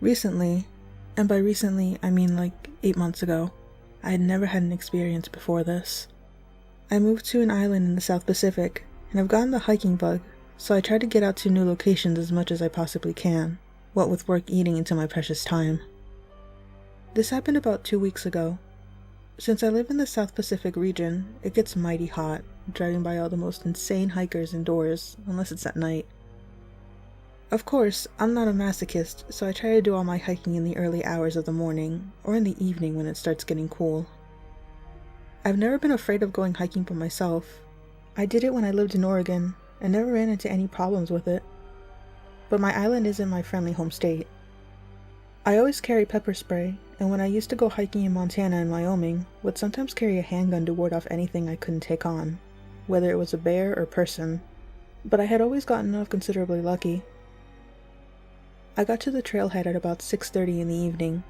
Recently, and by recently I mean like 8 months ago, I had never had an experience before this. I moved to an island in the South Pacific, and I've gotten the hiking bug, so I try to get out to new locations as much as I possibly can, what with work eating into my precious time. This happened about 2 weeks ago. Since I live in the South Pacific region, it gets mighty hot, driving by all the most insane hikers indoors, unless it's at night. Of course, I'm not a masochist, so I try to do all my hiking in the early hours of the morning, or in the evening when it starts getting cool. I've never been afraid of going hiking by myself. I did it when I lived in Oregon, and never ran into any problems with it. But my island isn't my friendly home state. I always carry pepper spray, and when I used to go hiking in Montana and Wyoming, would sometimes carry a handgun to ward off anything I couldn't take on, whether it was a bear or person, but I had always gotten off considerably lucky. I got to the trailhead at about 6:30 in the evening.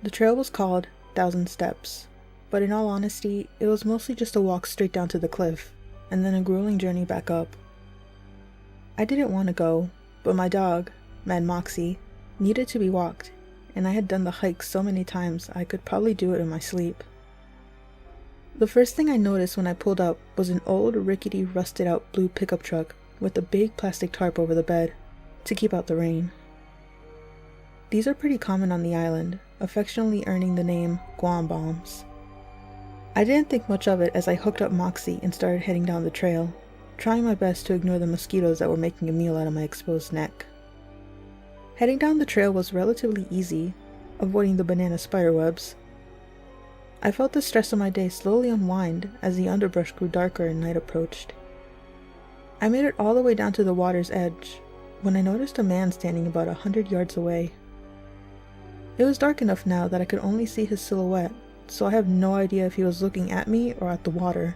The trail was called 1,000 Steps, but in all honesty, it was mostly just a walk straight down to the cliff, and then a grueling journey back up. I didn't want to go, but my dog, Mad Moxie, needed to be walked, and I had done the hike so many times I could probably do it in my sleep. The first thing I noticed when I pulled up was an old, rickety, rusted-out blue pickup truck with a big plastic tarp over the bed to keep out the rain. These are pretty common on the island, affectionately earning the name Guam bombs. I didn't think much of it as I hooked up Moxie and started heading down the trail, trying my best to ignore the mosquitoes that were making a meal out of my exposed neck. Heading down the trail was relatively easy, avoiding the banana spiderwebs. I felt the stress of my day slowly unwind as the underbrush grew darker and night approached. I made it all the way down to the water's edge, when I noticed a man standing about 100 yards away. It was dark enough now that I could only see his silhouette, so I have no idea if he was looking at me or at the water,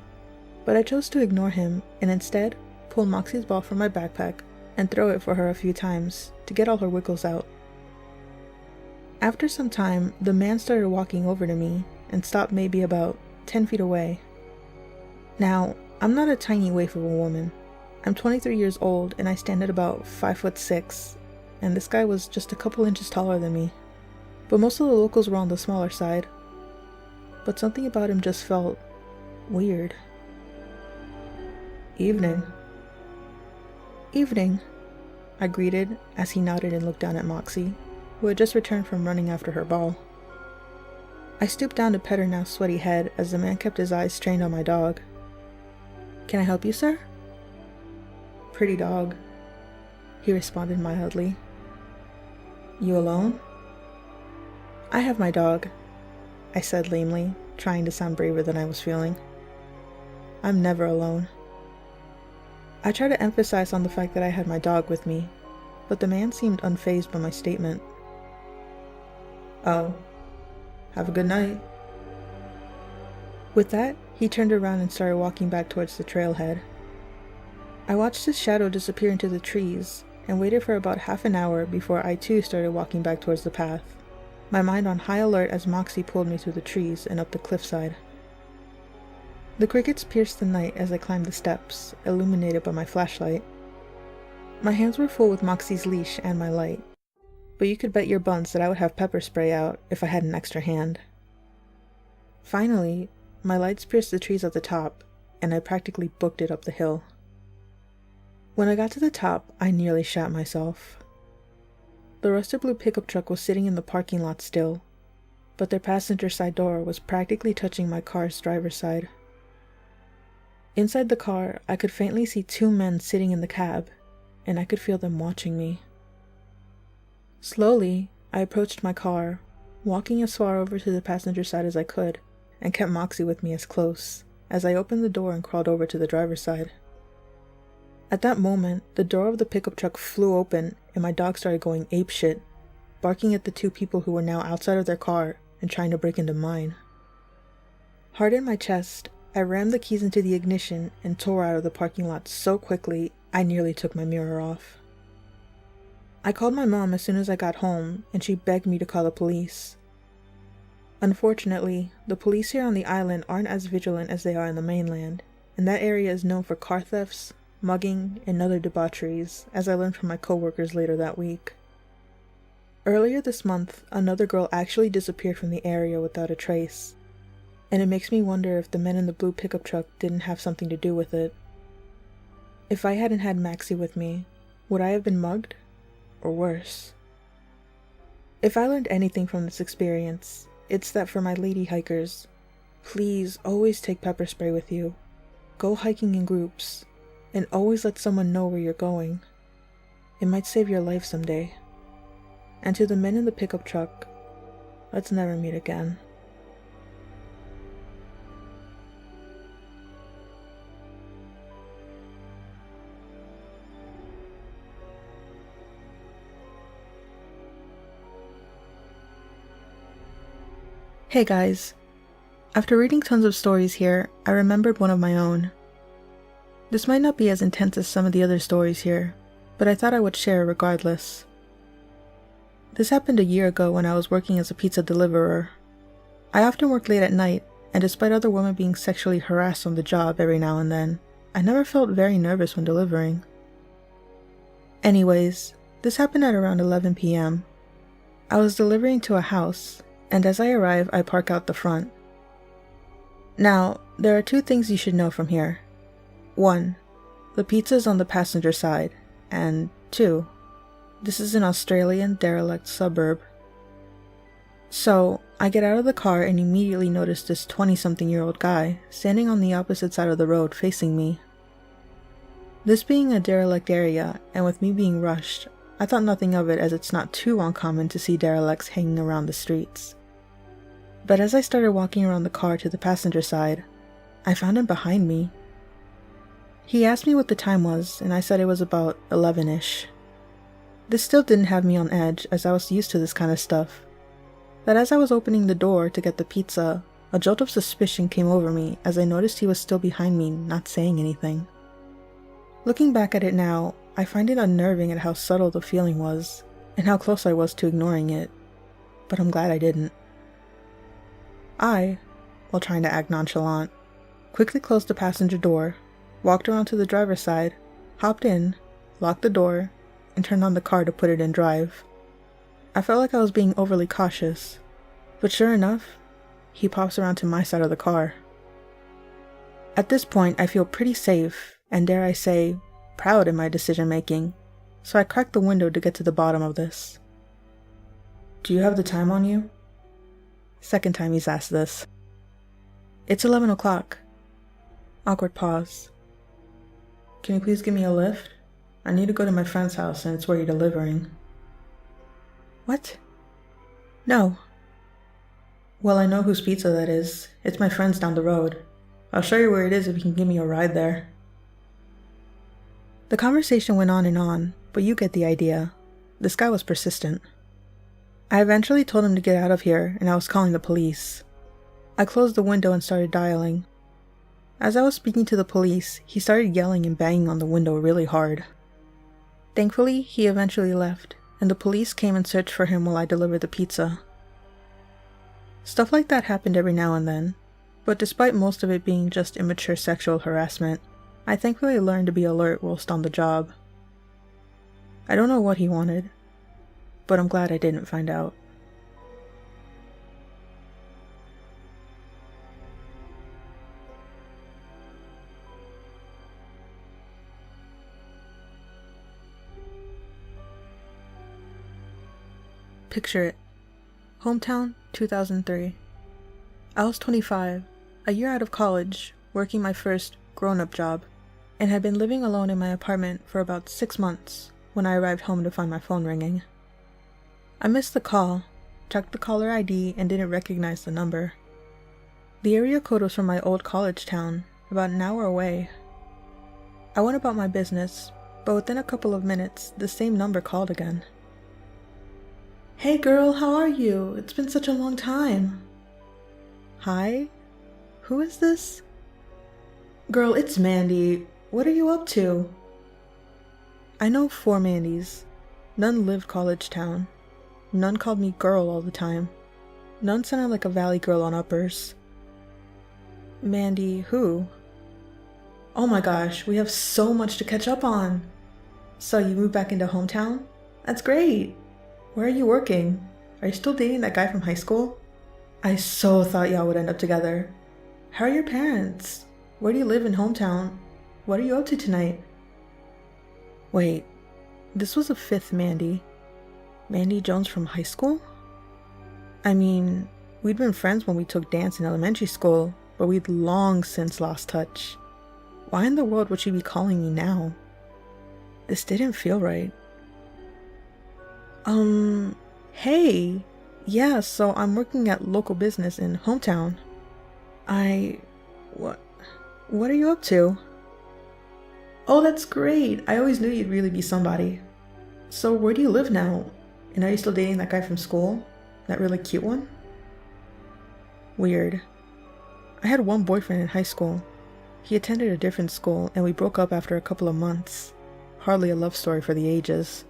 but I chose to ignore him and instead pull Moxie's ball from my backpack and throw it for her a few times to get all her wiggles out. After some time, the man started walking over to me and stopped maybe about 10 feet away. Now, I'm not a tiny waif of a woman. I'm 23 years old and I stand at about 5'6", and this guy was just a couple inches taller than me. But most of the locals were on the smaller side. But something about him just felt weird. "Evening." "Evening," I greeted as he nodded and looked down at Moxie, who had just returned from running after her ball. I stooped down to pet her now sweaty head as the man kept his eyes trained on my dog. "Can I help you, sir?" "Pretty dog," he responded mildly. "You alone?" "I have my dog," I said lamely, trying to sound braver than I was feeling. "I'm never alone." I tried to emphasize on the fact that I had my dog with me, but the man seemed unfazed by my statement. "Oh, have a good night." With that, he turned around and started walking back towards the trailhead. I watched his shadow disappear into the trees and waited for about half an hour before I too started walking back towards the path, my mind on high alert as Moxie pulled me through the trees and up the cliffside. The crickets pierced the night as I climbed the steps, illuminated by my flashlight. My hands were full with Moxie's leash and my light, but you could bet your buns that I would have pepper spray out if I had an extra hand. Finally, my lights pierced the trees at the top, and I practically booked it up the hill. When I got to the top, I nearly shat myself. The rusted blue pickup truck was sitting in the parking lot still, but their passenger side door was practically touching my car's driver's side. Inside the car, I could faintly see 2 men sitting in the cab, and I could feel them watching me. Slowly, I approached my car, walking as far over to the passenger side as I could, and kept Moxie with me as close, as I opened the door and crawled over to the driver's side. At that moment, the door of the pickup truck flew open and my dog started going apeshit, barking at the 2 people who were now outside of their car and trying to break into mine. Hard in my chest, I rammed the keys into the ignition and tore out of the parking lot so quickly I nearly took my mirror off. I called my mom as soon as I got home and she begged me to call the police. Unfortunately, the police here on the island aren't as vigilant as they are in the mainland, and that area is known for car thefts, mugging, and other debaucheries, as I learned from my coworkers later that week. Earlier this month, another girl actually disappeared from the area without a trace, and it makes me wonder if the men in the blue pickup truck didn't have something to do with it. If I hadn't had Maxie with me, would I have been mugged? Or worse? If I learned anything from this experience, it's that for my lady hikers, please always take pepper spray with you, go hiking in groups, and always let someone know where you're going. It might save your life someday. And to the men in the pickup truck, let's never meet again. Hey guys, after reading tons of stories here, I remembered one of my own. This might not be as intense as some of the other stories here, but I thought I would share regardless. This happened a year ago when I was working as a pizza deliverer. I often worked late at night, and despite other women being sexually harassed on the job every now and then, I never felt very nervous when delivering. Anyways, this happened at around 11 p.m. I was delivering to a house, and as I arrive, I park out the front. Now, there are two things you should know from here. 1. The pizza is on the passenger side, and 2. This is an Australian derelict suburb. So, I get out of the car and immediately notice this 20-something-year-old guy standing on the opposite side of the road facing me. This being a derelict area, and with me being rushed, I thought nothing of it as it's not too uncommon to see derelicts hanging around the streets. But as I started walking around the car to the passenger side, I found him behind me. He asked me what the time was, and I said it was about 11-ish. This still didn't have me on edge, as I was used to this kind of stuff. But as I was opening the door to get the pizza, a jolt of suspicion came over me as I noticed he was still behind me, not saying anything. Looking back at it now, I find it unnerving at how subtle the feeling was, and how close I was to ignoring it, but I'm glad I didn't. I, while trying to act nonchalant, quickly closed the passenger door, walked around to the driver's side, hopped in, locked the door, and turned on the car to put it in drive. I felt like I was being overly cautious, but sure enough, he pops around to my side of the car. At this point, I feel pretty safe, and dare I say, proud in my decision-making, so I cracked the window to get to the bottom of this. "Do you have the time on you?" Second time he's asked this. "It's 11 o'clock. Awkward pause. "Can you please give me a lift? I need to go to my friend's house and it's where you're delivering." "What?" "No." "Well, I know whose pizza that is. It's my friend's down the road. I'll show you where it is if you can give me a ride there." The conversation went on, but you get the idea. This guy was persistent. I eventually told him to get out of here and I was calling the police. I closed the window and started dialing. As I was speaking to the police, he started yelling and banging on the window really hard. Thankfully, he eventually left, and the police came and searched for him while I delivered the pizza. Stuff like that happened every now and then, but despite most of it being just immature sexual harassment, I thankfully learned to be alert whilst on the job. I don't know what he wanted, but I'm glad I didn't find out. Picture it. Hometown, 2003. I was 25, a year out of college, working my first grown-up job, and had been living alone in my apartment for about 6 months when I arrived home to find my phone ringing. I missed the call, checked the caller ID, and didn't recognize the number. The area code was from my old college town, about an hour away. I went about my business, but within a couple of minutes, the same number called again. "Hey girl, how are you? It's been such a long time." "Hi? Who is this?" "Girl, it's Mandy. What are you up to?" I know 4 Mandys. None lived college town. None called me girl all the time. None sounded like a valley girl on uppers. Mandy who? "Oh my gosh, we have so much to catch up on." "So you moved back into hometown? That's great. Where are you working? Are you still dating that guy from high school? I so thought y'all would end up together. How are your parents? Where do you live in hometown? What are you up to tonight? Wait, this was a fifth Mandy. Mandy Jones from high school? I mean, we'd been friends when we took dance in elementary school, but we'd long since lost touch. Why in the world would she be calling me now? This didn't feel right. Hey! Yeah, so I'm working at local business in hometown. What are you up to? Oh, that's great! I always knew you'd really be somebody. So where do you live now? And are you still dating that guy from school? That really cute one? Weird. I had one boyfriend in high school. He attended a different school and we broke up after a couple of months. Hardly a love story for the ages.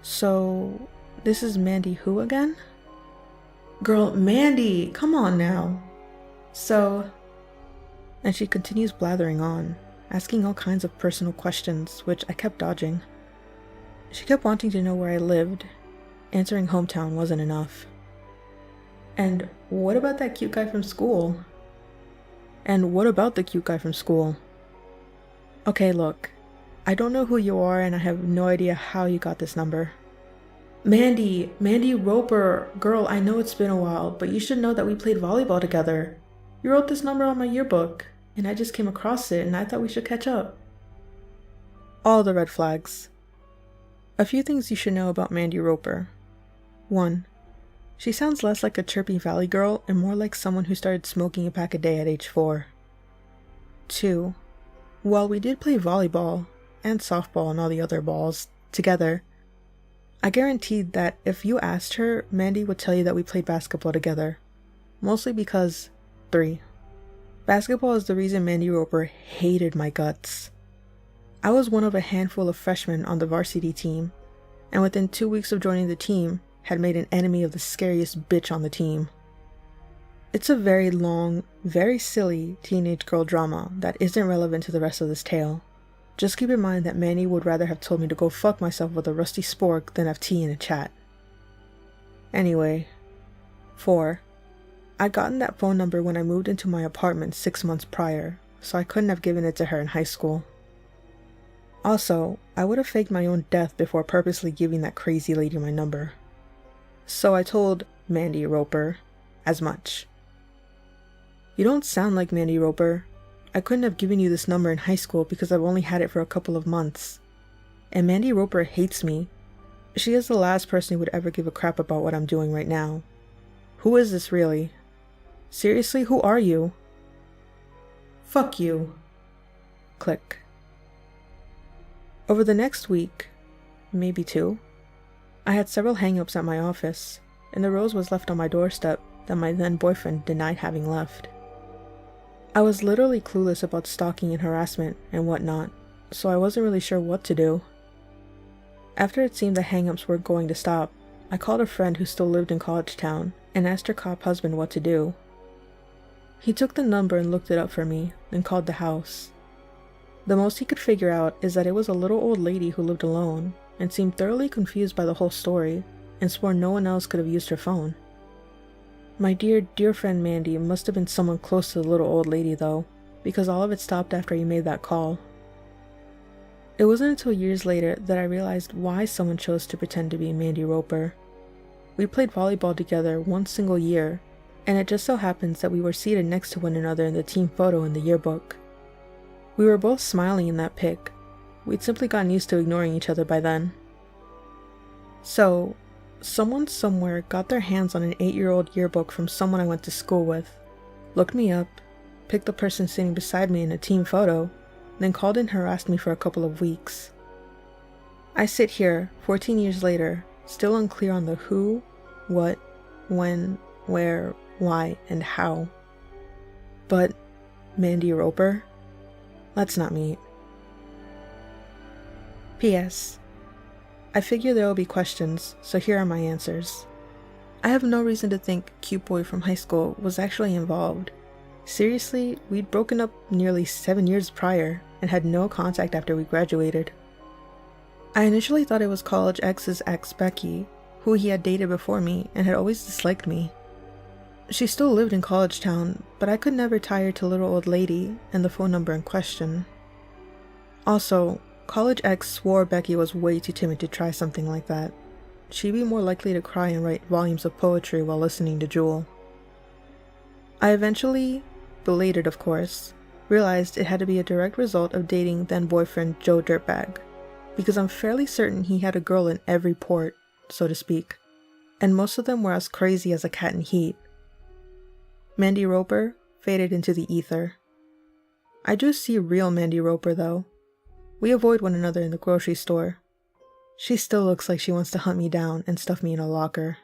So, this is Mandy who again? Girl, Mandy, come on now. So... And she continues blathering on, asking all kinds of personal questions, which I kept dodging. She kept wanting to know where I lived. Answering hometown wasn't enough. And what about that cute guy from school? And what about the cute guy from school? Okay, look. I don't know who you are and I have no idea how you got this number. Mandy Roper. Girl, I know it's been a while, but you should know that we played volleyball together. You wrote this number on my yearbook, and I just came across it and I thought we should catch up. All the red flags. A few things you should know about Mandy Roper. 1. She sounds less like a chirpy valley girl and more like someone who started smoking a pack a day at age 4. 2. While we did play volleyball, and softball and all the other balls, together, I guaranteed that if you asked her, Mandy would tell you that we played basketball together. Mostly because... 3. Basketball is the reason Mandy Roper hated my guts. I was one of a handful of freshmen on the varsity team, and within 2 weeks of joining the team, had made an enemy of the scariest bitch on the team. It's a very long, very silly teenage girl drama that isn't relevant to the rest of this tale. Just keep in mind that Manny would rather have told me to go fuck myself with a rusty spork than have tea in a chat. Anyway. 4. I'd gotten that phone number when I moved into my apartment 6 months prior, so I couldn't have given it to her in high school. Also, I would have faked my own death before purposely giving that crazy lady my number. So I told Mandy Roper as much. You don't sound like Mandy Roper. I couldn't have given you this number in high school because I've only had it for a couple of months. And Mandy Roper hates me. She is the last person who would ever give a crap about what I'm doing right now. Who is this really? Seriously, who are you? Fuck you. Click. Over the next week, maybe 2, I had several hang-ups at my office, and the rose was left on my doorstep that my then-boyfriend denied having left. I was literally clueless about stalking and harassment and whatnot, so I wasn't really sure what to do. After it seemed the hang-ups were going to stop, I called a friend who still lived in College Town and asked her cop husband what to do. He took the number and looked it up for me, then called the house. The most he could figure out is that it was a little old lady who lived alone and seemed thoroughly confused by the whole story and swore no one else could have used her phone. My dear, dear friend Mandy must have been someone close to the little old lady though, because all of it stopped after he made that call. It wasn't until years later that I realized why someone chose to pretend to be Mandy Roper. We played volleyball together one single year, and it just so happens that we were seated next to one another in the team photo in the yearbook. We were both smiling in that pic. We'd simply gotten used to ignoring each other by then. So, someone somewhere got their hands on an 8-year-old yearbook from someone I went to school with, looked me up, picked the person sitting beside me in a team photo, then called and harassed me for a couple of weeks. I sit here, 14 years later, still unclear on the who, what, when, where, why, and how. But Mandy Roper? Let's not meet. P.S. I figure there will be questions, so here are my answers. I have no reason to think cute boy from high school was actually involved. Seriously, we'd broken up nearly 7 years prior and had no contact after we graduated. I initially thought it was college ex's ex Becky, who he had dated before me and had always disliked me. She still lived in College Town, but I could never tie her to little old lady and the phone number in question. Also, college ex swore Becky was way too timid to try something like that. She'd be more likely to cry and write volumes of poetry while listening to Jewel. I eventually, belated of course, realized it had to be a direct result of dating then-boyfriend Joe Dirtbag, because I'm fairly certain he had a girl in every port, so to speak, and most of them were as crazy as a cat in heat. Mandy Roper faded into the ether. I do see real Mandy Roper though. We avoid one another in the grocery store. She still looks like she wants to hunt me down and stuff me in a locker.